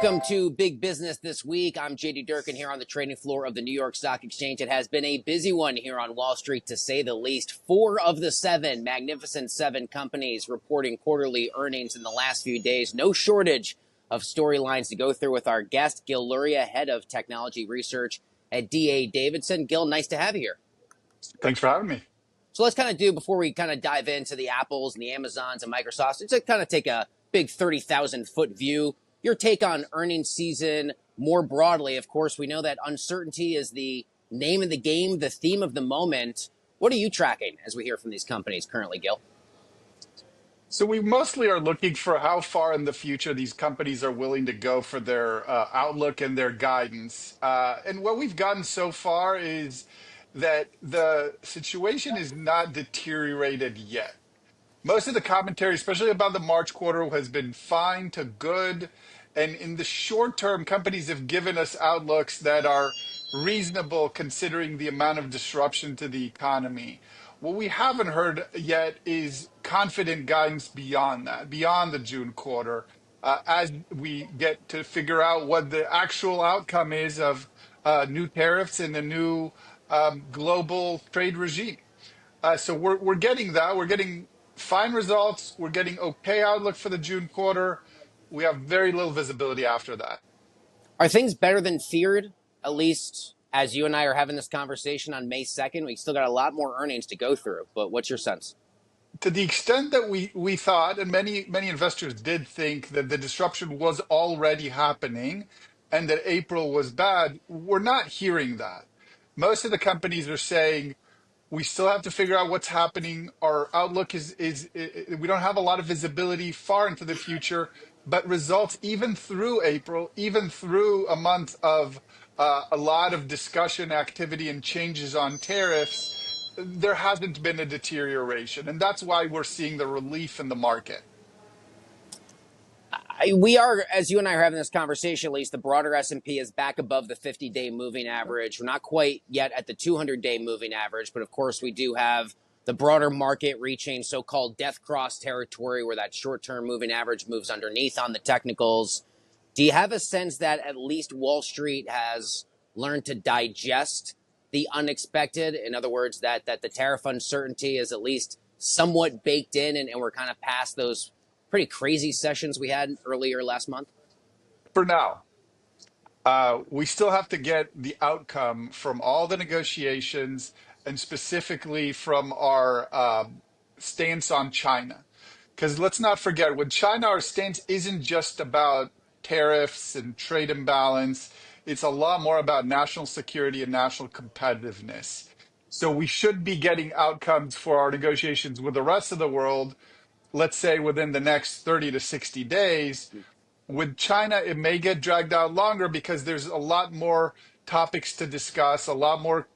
Welcome to Big Business This Week. I'm JD Durkin here on the trading floor of the New York Stock Exchange. It has been a busy one here on Wall Street, to say the least. 4 of the 7 Magnificent 7 companies reporting quarterly earnings in the last few days. No shortage of storylines to go through with our guest, Gil Luria, head of technology research at D.A. Davidson. Gil, nice to have you here. Thanks for having me. So let's kind of do, before we kind of dive into the Apples and the Amazons and Microsofts, let's kind of take a big 30,000-foot view. Your take on earnings season more broadly. Of course, we know that uncertainty is the name of the game, the theme of the moment. What are you tracking as we hear from these companies currently, Gil? So we mostly are looking for how far in the future these companies are willing to go for their outlook and their guidance. And what we've gotten so far is that the situation is not deteriorated yet. Most of the commentary, especially about the March quarter, has been fine to good. And in the short term, companies have given us outlooks that are reasonable considering the amount of disruption to the economy. What we haven't heard yet is confident guidance beyond that, beyond the June quarter, as we get to figure out what the actual outcome is of new tariffs and the new global trade regime. So we're getting that. We're getting fine results. We're getting okay outlook for the June quarter. We have very little visibility after that. Are things better than feared, at least as you and I are having this conversation on May 2nd? We still got a lot more earnings to go through, but what's your sense? To the extent that we thought, and many investors did think that the disruption was already happening and that April was bad, we're not hearing that. Most of the companies are saying we still have to figure out what's happening. Our outlook is we don't have a lot of visibility far into the future, but results even through April, even through a month of a lot of discussion, activity, and changes on tariffs, there hasn't been a deterioration, and that's why we're seeing the relief in the market. We are, as you and I are having this conversation, at least the broader S&P is back above the 50-day moving average. We're not quite yet at the 200-day moving average, but of course we do have the broader market reaching so-called death cross territory where that short-term moving average moves underneath on the technicals. Do you have a sense that at least Wall Street has learned to digest the unexpected? In other words, that the tariff uncertainty is at least somewhat baked in and we're kind of past those pretty crazy sessions we had earlier last month? For now, we still have to get the outcome from all the negotiations and specifically from our stance on China. Because let's not forget, with China, our stance isn't just about tariffs and trade imbalance. It's a lot more about national security and national competitiveness. So we should be getting outcomes for our negotiations with the rest of the world, let's say within the next 30 to 60 days. With China, it may get dragged out longer because there's a lot more topics to discuss, a lot more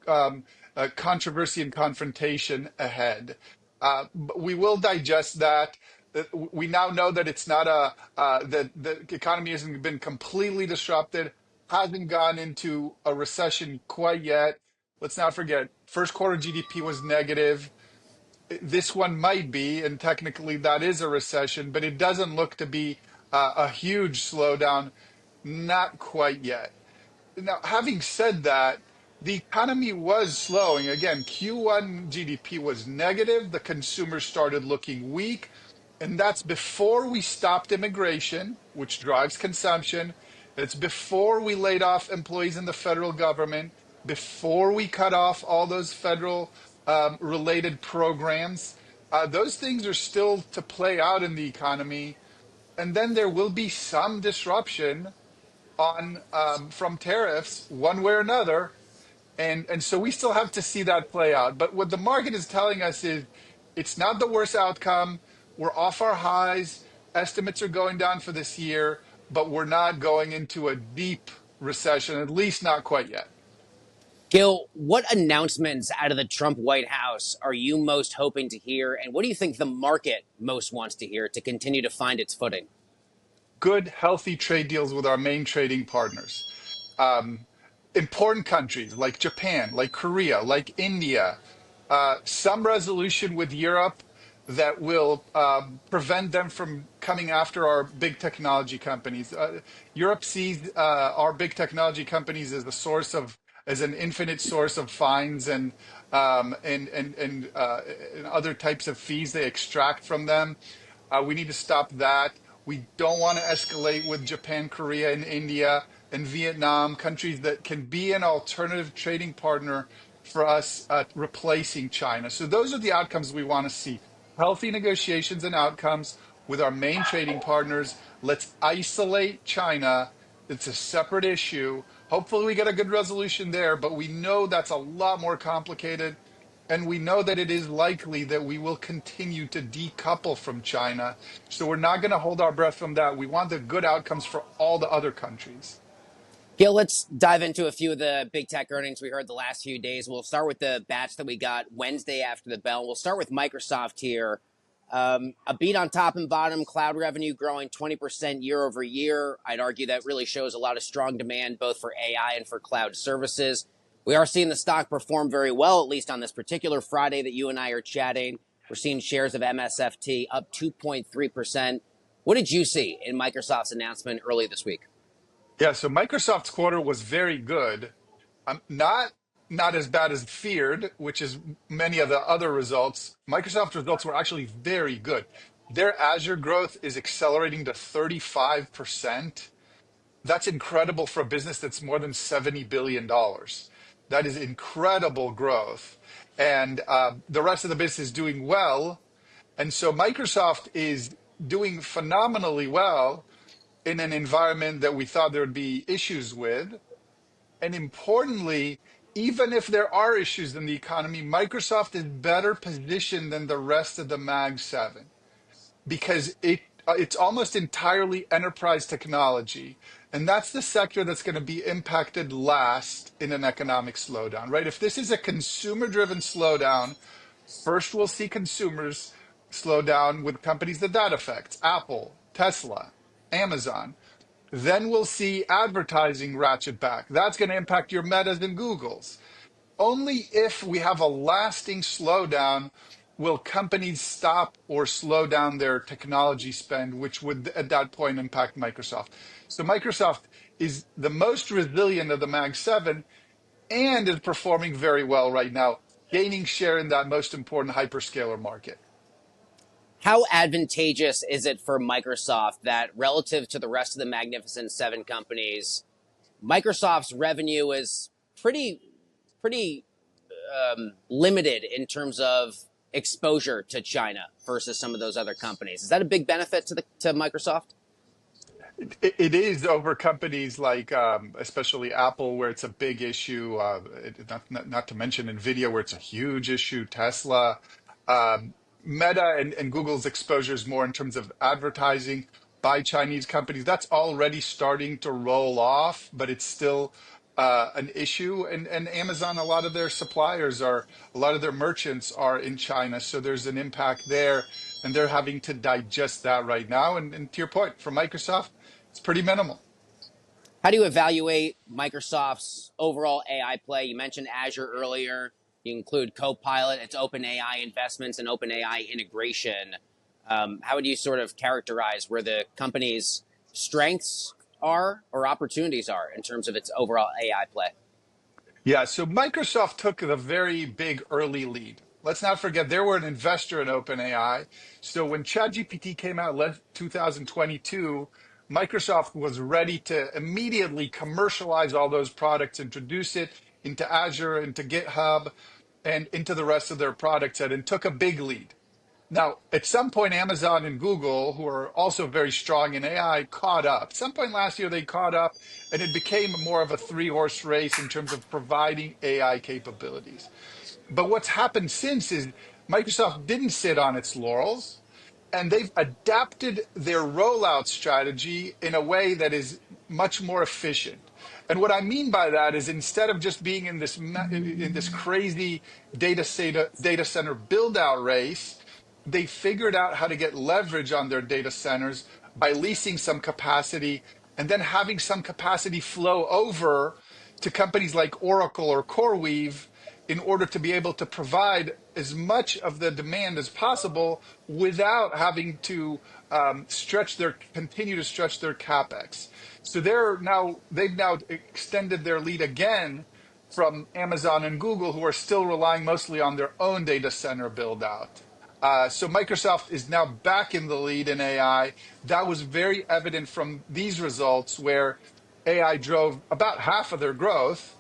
controversy and confrontation ahead. But we will digest that. We now know that it's not that the economy hasn't been completely disrupted, hasn't gone into a recession quite yet. Let's not forget, first quarter GDP was negative. This one might be, and technically that is a recession, but it doesn't look to be a huge slowdown, not quite yet. Now, having said that, the economy was slowing. Again, Q1 GDP was negative. The consumer started looking weak. And that's before we stopped immigration, which drives consumption. It's before we laid off employees in the federal government, before we cut off all those federal related programs. Those things are still to play out in the economy. And then there will be some disruption on from tariffs one way or another. And so we still have to see that play out. But what the market is telling us is it's not the worst outcome. We're off our highs. Estimates are going down for this year, but we're not going into a deep recession, at least not quite yet. Gil, what announcements out of the Trump White House are you most hoping to hear? And what do you think the market most wants to hear to continue to find its footing? Good, healthy trade deals with our main trading partners. Important countries like Japan, like Korea, like India, some resolution with Europe that will prevent them from coming after our big technology companies. Europe sees our big technology companies as the source of, as an infinite source of fines and other types of fees they extract from them. We need to stop that. We don't want to escalate with Japan, Korea, and India and Vietnam, countries that can be an alternative trading partner for us, replacing China. So those are the outcomes we want to see. Healthy negotiations and outcomes with our main trading partners. Let's isolate China. It's a separate issue. Hopefully, we get a good resolution there, but we know that's a lot more complicated. And we know that it is likely that we will continue to decouple from China. So we're not going to hold our breath from that. We want the good outcomes for all the other countries. Gil, let's dive into a few of the big tech earnings we heard the last few days. We'll start with the batch that we got Wednesday after the bell. We'll start with Microsoft here. A beat on top and bottom, cloud revenue growing 20% year over year. I'd argue that really shows a lot of strong demand both for AI and for cloud services. We are seeing the stock perform very well, at least on this particular Friday that you and I are chatting. We're seeing shares of MSFT up 2.3%. What did you see in Microsoft's announcement early this week? Yeah, so Microsoft's quarter was very good. Not as bad as feared, which is many of the other results. Microsoft's results were actually very good. Their Azure growth is accelerating to 35%. That's incredible for a business that's more than $70 billion. That is incredible growth. And the rest of the business is doing well. And so Microsoft is doing phenomenally well in an environment that we thought there would be issues with. And importantly, even if there are issues in the economy, Microsoft is better positioned than the rest of the Mag 7 because it's almost entirely enterprise technology. And that's the sector that's going to be impacted last in an economic slowdown, right? If this is a consumer driven slowdown, first we'll see consumers slow down with companies that affects: Apple, Tesla, Amazon. Then we'll see advertising ratchet back. That's going to impact your Metas and Googles. Only if we have a lasting slowdown will companies stop or slow down their technology spend, which would at that point impact Microsoft. So Microsoft is the most resilient of the Mag 7 and is performing very well right now, gaining share in that most important hyperscaler market. How advantageous is it for Microsoft that relative to the rest of the Magnificent Seven companies, Microsoft's revenue is pretty limited in terms of exposure to China versus some of those other companies? Is that a big benefit to Microsoft? It is over companies like, especially Apple, where it's a big issue. Not to mention Nvidia, where it's a huge issue. Tesla, Meta, and Google's exposure is more in terms of advertising by Chinese companies. That's already starting to roll off, but it's still an issue. And Amazon, a lot of their suppliers are, a lot of their merchants are in China, so there's an impact there, and they're having to digest that right now. And to your point, for Microsoft, it's pretty minimal. How do you evaluate Microsoft's overall AI play? You mentioned Azure earlier. You include Copilot, its OpenAI investments, and OpenAI integration. How would you sort of characterize where the company's strengths are or opportunities are in terms of its overall AI play? Yeah, so Microsoft took the very big early lead. Let's not forget they were an investor in OpenAI. So when ChatGPT came out late 2022, Microsoft was ready to immediately commercialize all those products, introduce it into Azure, into GitHub, and into the rest of their product set, and took a big lead. Now, at some point, Amazon and Google, who are also very strong in AI, caught up. At some point last year, they caught up, and it became more of a three-horse race in terms of providing AI capabilities. But what's happened since is Microsoft didn't sit on its laurels, and they've adapted their rollout strategy in a way that is much more efficient. And what I mean by that is instead of just being in this crazy data center build out race, they figured out how to get leverage on their data centers by leasing some capacity and then having some capacity flow over to companies like Oracle or CoreWeave in order to be able to provide as much of the demand as possible without having to continue to stretch their capex. So they've now extended their lead again from Amazon and Google, who are still relying mostly on their own data center build out. So Microsoft is now back in the lead in AI. That was very evident from these results, where AI drove about half of their growth,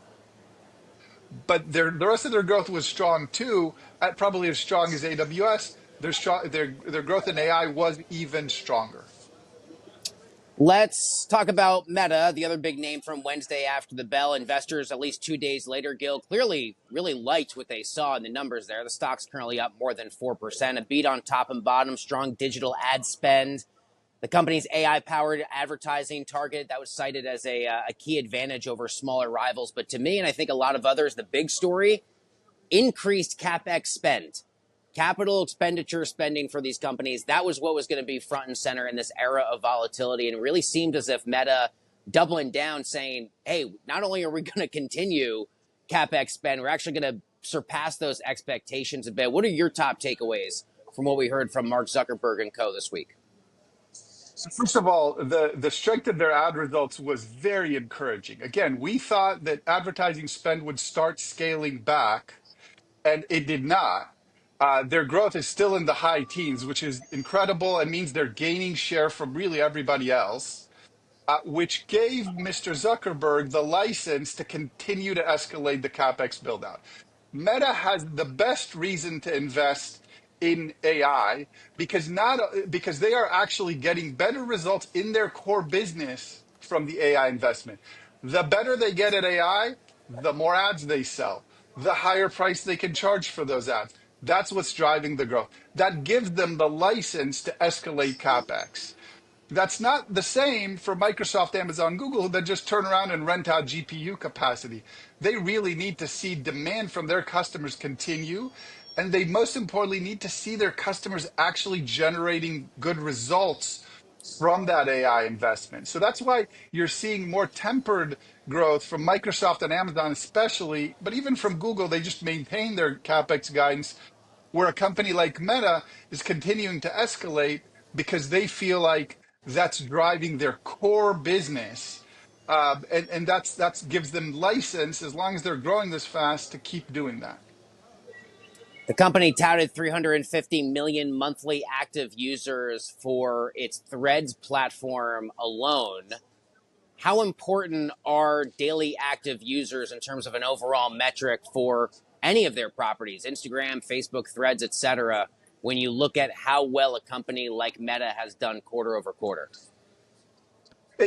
but the rest of their growth was strong too, at probably as strong as AWS. Their growth in AI was even stronger. Let's talk about Meta, the other big name from Wednesday after the bell. Investors, at least 2 days later, Gil, clearly really liked what they saw in the numbers there. The stock's currently up more than 4%, a beat on top and bottom, strong digital ad spend. The company's AI powered advertising target that was cited as a key advantage over smaller rivals. But to me, and I think a lot of others, the big story, increased capex spend, capital expenditure spending for these companies. That was what was going to be front and center in this era of volatility. And it really seemed as if Meta doubling down, saying, hey, not only are we going to continue capex spend, we're actually going to surpass those expectations a bit. What are your top takeaways from what we heard from Mark Zuckerberg and co this week? So first of all, the strength of their ad results was very encouraging. Again, we thought that advertising spend would start scaling back, and it did not. Their growth is still in the high teens, which is incredible and means they're gaining share from really everybody else, which gave Mr. Zuckerberg the license to continue to escalate the capex build out. Meta has the best reason to invest in AI because they are actually getting better results in their core business from the AI investment. The better they get at AI, the more ads they sell, the higher price they can charge for those ads. That's what's driving the growth. That gives them the license to escalate capex. That's not the same for Microsoft, Amazon, Google, that just turn around and rent out GPU capacity. They really need to see demand from their customers continue. And they most importantly need to see their customers actually generating good results from that AI investment. So that's why you're seeing more tempered growth from Microsoft and Amazon, especially, but even from Google, they just maintain their CapEx guidance, where a company like Meta is continuing to escalate because they feel like that's driving their core business. And that's gives them license, as long as they're growing this fast, to keep doing that. The company touted 350 million monthly active users for its Threads platform alone. How important are daily active users in terms of an overall metric for any of their properties, Instagram, Facebook, Threads, etc., when you look at how well a company like Meta has done quarter over quarter?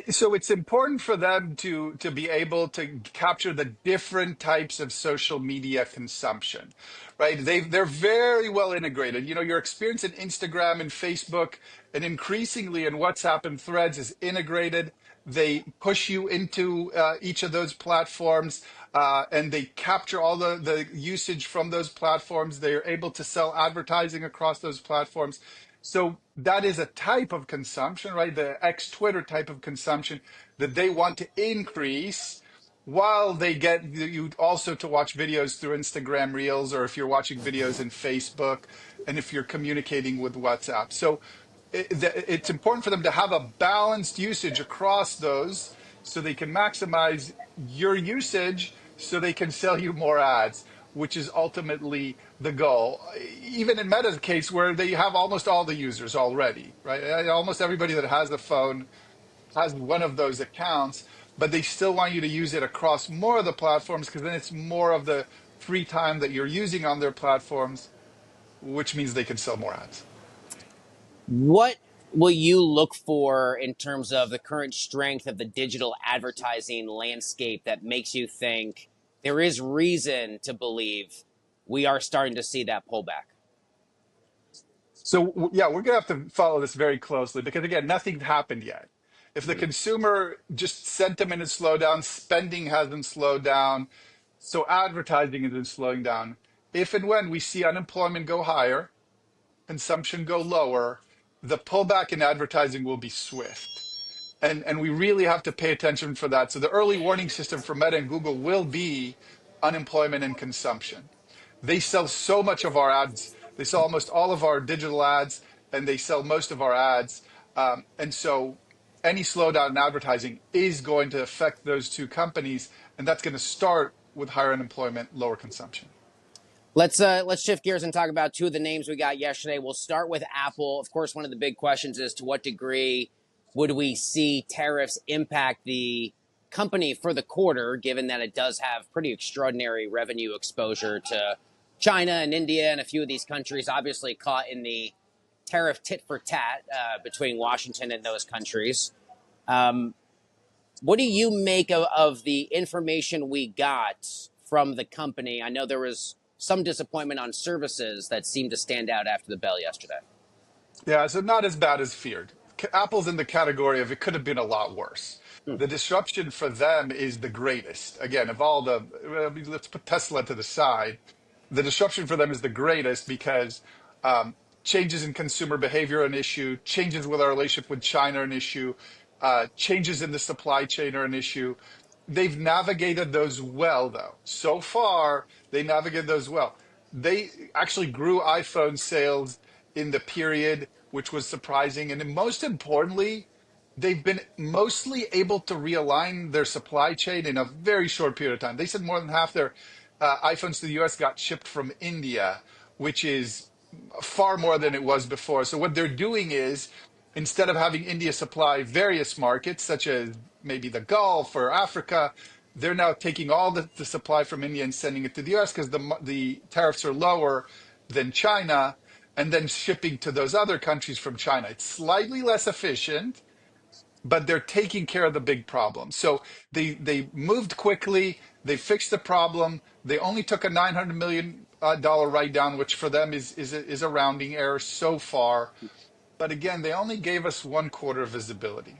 So it's important for them to be able to capture the different types of social media consumption, right? They're very well integrated. You know, your experience in Instagram and Facebook, and increasingly in WhatsApp and Threads, is integrated. They push you into each of those platforms, and they capture all the usage from those platforms. They are able to sell advertising across those platforms. So that is a type of consumption, right? The ex Twitter type of consumption that they want to increase, while they get you also to watch videos through Instagram Reels, or if you're watching videos in Facebook, and if you're communicating with WhatsApp. So it's important for them to have a balanced usage across those, so they can maximize your usage, so they can sell you more ads, which is ultimately the goal. Even in Meta's case, where they have almost all the users already, right? Almost everybody that has a phone has one of those accounts, but they still want you to use it across more of the platforms, because then it's more of the free time that you're using on their platforms, which means they can sell more ads. What will you look for in terms of the current strength of the digital advertising landscape that makes you think there is reason to believe we are starting to see that pullback? So yeah, we're gonna have to follow this very closely, because again, nothing's happened yet. If the Mm-hmm. consumer just sentiment is slowed down, spending hasn't slowed down, so advertising isn't slowing down. If and when we see unemployment go higher, consumption go lower, the pullback in advertising will be swift. And we really have to pay attention for that. So the early warning system for Meta and Google will be unemployment and consumption. They sell so much of our ads. They sell almost all of our digital ads, and they sell most of our ads. And so any slowdown in advertising is going to affect those two companies, and that's going to start with higher unemployment, lower consumption. Let's shift gears and talk about two of the names we got yesterday. We'll start with Apple. Of course, one of the big questions is to what degree would we see tariffs impact the company for the quarter, given that it does have pretty extraordinary revenue exposure to China and India and a few of these countries, obviously caught in the tariff tit for tat between Washington and those countries. Um, what do you make of the information we got from the company? I know there was some disappointment on services that seemed to stand out after the bell yesterday. Yeah, so not as bad as feared. Apple's in the category of it could have been a lot worse. Hmm. The disruption for them is the greatest. Again, of all the, let's put Tesla to the side. The disruption for them is the greatest because changes in consumer behavior are an issue, changes with our relationship with China are an issue, changes in the supply chain are an issue. They've navigated those well, though. So far, they navigated those well. They actually grew iPhone sales in the period, which was surprising. And then most importantly, they've been mostly able to realign their supply chain in a very short period of time. They said more than half their iPhones to the US got shipped from India, which is far more than it was before. So what they're doing is instead of having India supply various markets, such as maybe the Gulf or Africa, they're now taking all the supply from India and sending it to the US because the tariffs are lower than China, and then shipping to those other countries from China. It's slightly less efficient, but they're taking care of the big problem. So they moved quickly. They fixed the problem. They only took a $900 million write down, which for them is a rounding error so far. But again, they only gave us 1/4 visibility.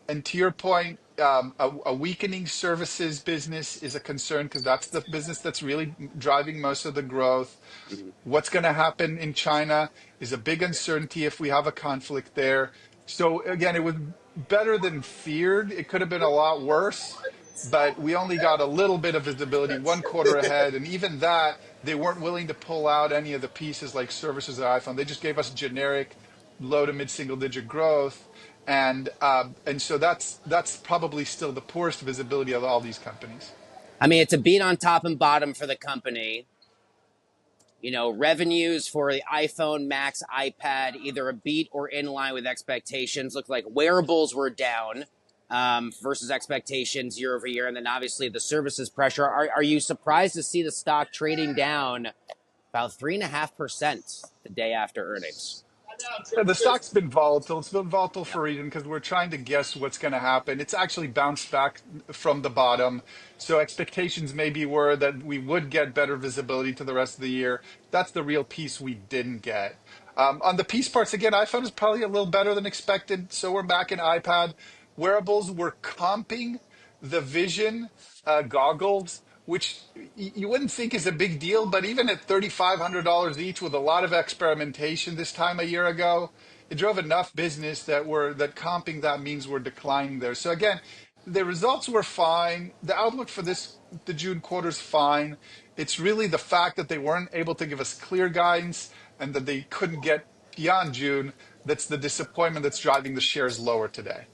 And to your point, a weakening services business is a concern because that's the business that's really driving most of the growth. Mhm. What's going to happen in China is a big uncertainty if we have a conflict there. So again, it was better than feared. It could have been a lot worse, but we only got a little bit of visibility 1/4 ahead. And even that, they weren't willing to pull out any of the pieces like services and iPhone. They just gave us generic low to mid single digit growth. And so that's probably still the poorest visibility of all these companies. I mean, it's a beat on top and bottom for the company. You know, revenues for the iPhone, Max, iPad, either a beat or in line with expectations. Look like wearables were down versus expectations year over year. And then obviously the services pressure. Are you surprised to see the stock trading down about 3.5% the day after earnings? Yeah, the stock's been volatile. It's been volatile for a reason because we're trying to guess what's going to happen. It's actually bounced back from the bottom. So expectations maybe were that we would get better visibility to the rest of the year. That's the real piece we didn't get. On the piece parts, again, iPhone is probably a little better than expected. So we're back in iPad. Wearables, we're comping the Vision goggles, which you wouldn't think is a big deal, but even at $3,500 each with a lot of experimentation this time a year ago, it drove enough business that comping that means we're declining there. So again, the results were fine. The outlook for the June quarter is fine. It's really the fact that they weren't able to give us clear guidance and that they couldn't get beyond June. That's the disappointment that's driving the shares lower today.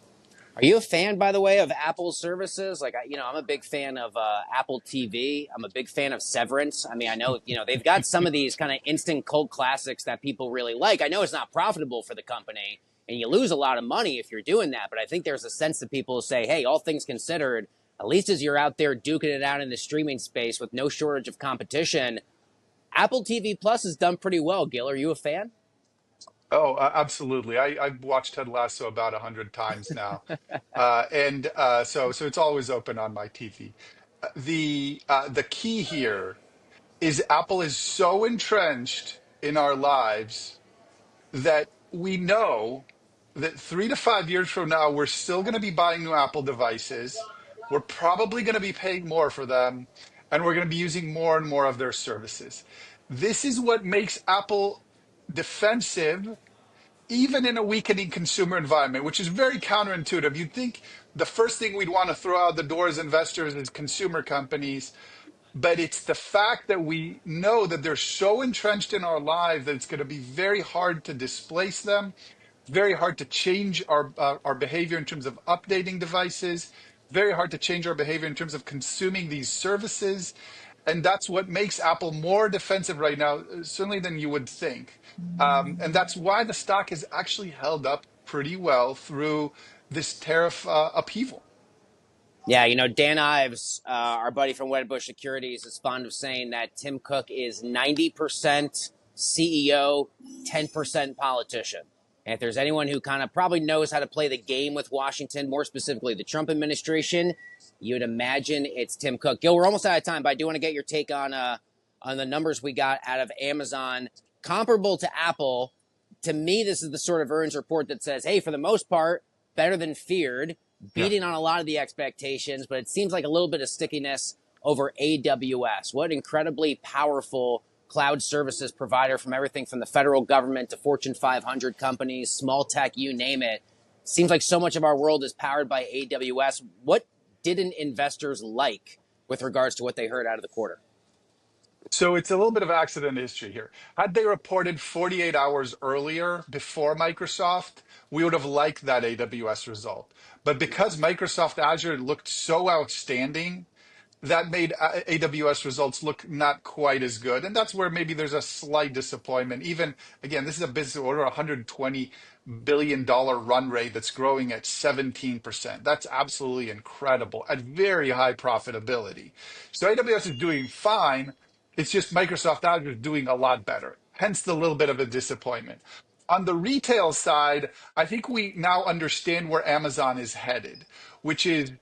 Are you a fan, by the way, of Apple services? Like, I'm a big fan of Apple TV. I'm a big fan of Severance. I mean, I know, they've got some of these kind of instant cult classics that people really like. I know it's not profitable for the company, and you lose a lot of money if you're doing that. But I think there's a sense that people say, hey, all things considered, at least as you're out there duking it out in the streaming space with no shortage of competition, Apple TV Plus has done pretty well. Gil, are you a fan? Oh, absolutely. I've watched Ted Lasso about 100 times now. And so it's always open on my TV. The key here is Apple is so entrenched in our lives that we know that 3 to 5 years from now, we're still going to be buying new Apple devices. We're probably going to be paying more for them, and we're going to be using more and more of their services. This is what makes Apple defensive even in a weakening consumer environment, which is very counterintuitive. You'd think the first thing we'd want to throw out the door as investors is consumer companies. but it's the fact that we know that they're so entrenched in our lives that it's going to be very hard to displace them, very hard to change our behavior in terms of updating devices, very hard to change our behavior in terms of consuming these services. And that's what makes Apple more defensive right now, certainly than you would think. And that's why the stock has actually held up pretty well through this tariff upheaval. Yeah, you know, Dan Ives, our buddy from Wedbush Securities, is fond of saying that Tim Cook is 90% CEO, 10% politician. And if there's anyone who kind of probably knows how to play the game with Washington, more specifically the Trump administration, you'd imagine it's Tim Cook. Gil, we're almost out of time, but I do want to get your take on the numbers we got out of Amazon, comparable to Apple. To me, this is the sort of earnings report that says, hey, for the most part, better than feared, Yeah. beating on a lot of the expectations, but it seems like a little bit of stickiness over AWS. What incredibly powerful cloud services provider, from everything from the federal government to Fortune 500 companies, small tech, you name it. Seems like so much of our world is powered by AWS. What didn't investors like with regards to what they heard out of the quarter? So it's a little bit of accident history here. Had they reported 48 hours earlier before Microsoft, we would have liked that AWS result. But because Microsoft Azure looked so outstanding, that made AWS results look not quite as good. And that's where maybe there's a slight disappointment. Even, again, this is a business order, $120 billion run rate that's growing at 17%. That's absolutely incredible at very high profitability. So AWS is doing fine. It's just Microsoft Azure is doing a lot better. Hence the little bit of a disappointment. On the retail side, I think we now understand where Amazon is headed, which is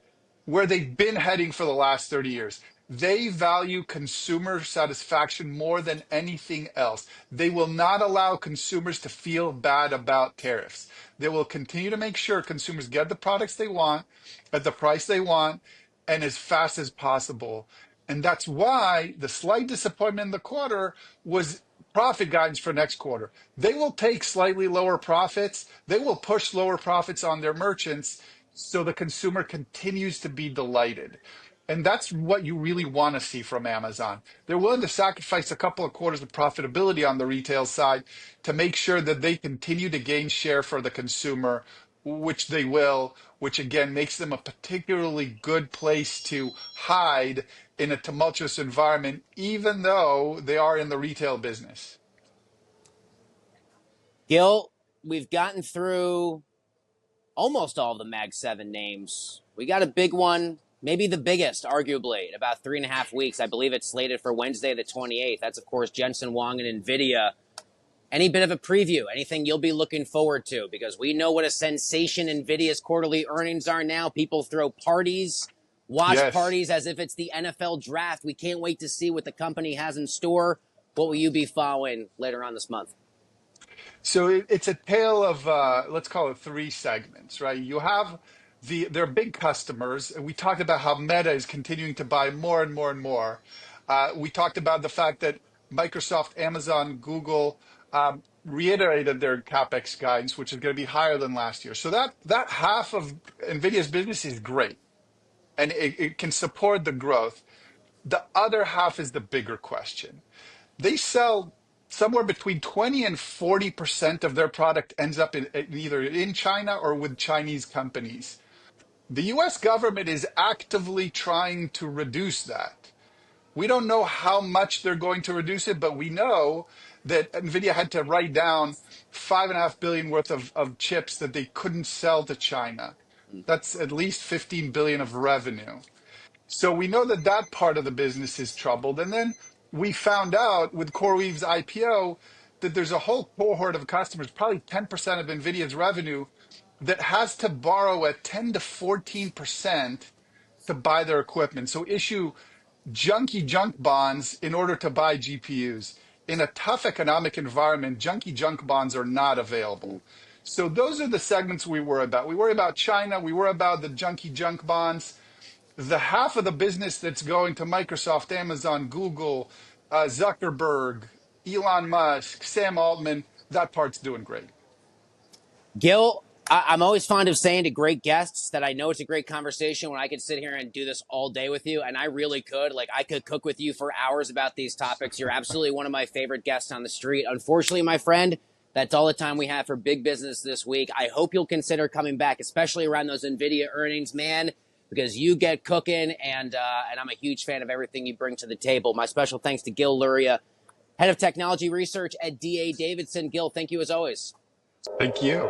where they've been heading for the last 30 years. They value consumer satisfaction more than anything else. They will not allow consumers to feel bad about tariffs. They will continue to make sure consumers get the products they want at the price they want and as fast as possible. And that's why the slight disappointment in the quarter was profit guidance for next quarter. They will take slightly lower profits. They will push lower profits on their merchants so the consumer continues to be delighted. And that's what you really want to see from Amazon. They're willing to sacrifice a couple of quarters of profitability on the retail side to make sure that they continue to gain share for the consumer, which they will, which again makes them a particularly good place to hide in a tumultuous environment, even though they are in the retail business. Gil, we've gotten through almost all the Mag 7 names. We got a big one, maybe the biggest, arguably, in about 3.5 weeks. I believe it's slated for Wednesday, the 28th. That's, of course, Jensen Huang and Nvidia. Any bit of a preview, anything you'll be looking forward to? Because we know what a sensation Nvidia's quarterly earnings are now. People throw parties, watch Yes. parties as if it's the NFL draft. We can't wait to see what the company has in store. What will you be following later on this month? So it's a tale of let's call it three segments, right? You have their big customers. And we talked about how Meta is continuing to buy more and more and more. We talked about the fact that Microsoft, Amazon, Google reiterated their capex guidance, which is going to be higher than last year. So that half of Nvidia's business is great, and it can support the growth. The other half is the bigger question. They sell somewhere between 20 and 40% of their product ends up either in China or with Chinese companies. The US government is actively trying to reduce that. We don't know how much they're going to reduce it, but we know that Nvidia had to write down 5.5 billion worth of chips that they couldn't sell to China. That's at least 15 billion of revenue. So we know that that part of the business is troubled. And then we found out with CoreWeave's IPO that there's a whole cohort of customers, probably 10% of NVIDIA's revenue, that has to borrow at 10 to 14% to buy their equipment. So issue junky junk bonds in order to buy GPUs. In a tough economic environment, junky junk bonds are not available. So those are the segments we worry about. We worry about China. We worry about the junky junk bonds. The half of the business that's going to Microsoft, Amazon, Google, Zuckerberg, Elon Musk, Sam Altman, that part's doing great. Gil, I'm always fond of saying to great guests that I know it's a great conversation when I could sit here and do this all day with you. And I really could. Like, I could cook with you for hours about these topics. You're absolutely one of my favorite guests on the street. Unfortunately, my friend, that's all the time we have for Big Business this week. I hope you'll consider coming back, especially around those Nvidia earnings, man, because you get cooking, and I'm a huge fan of everything you bring to the table. My special thanks to Gil Luria, Head of Technology Research at DA Davidson. Gil, thank you as always. Thank you.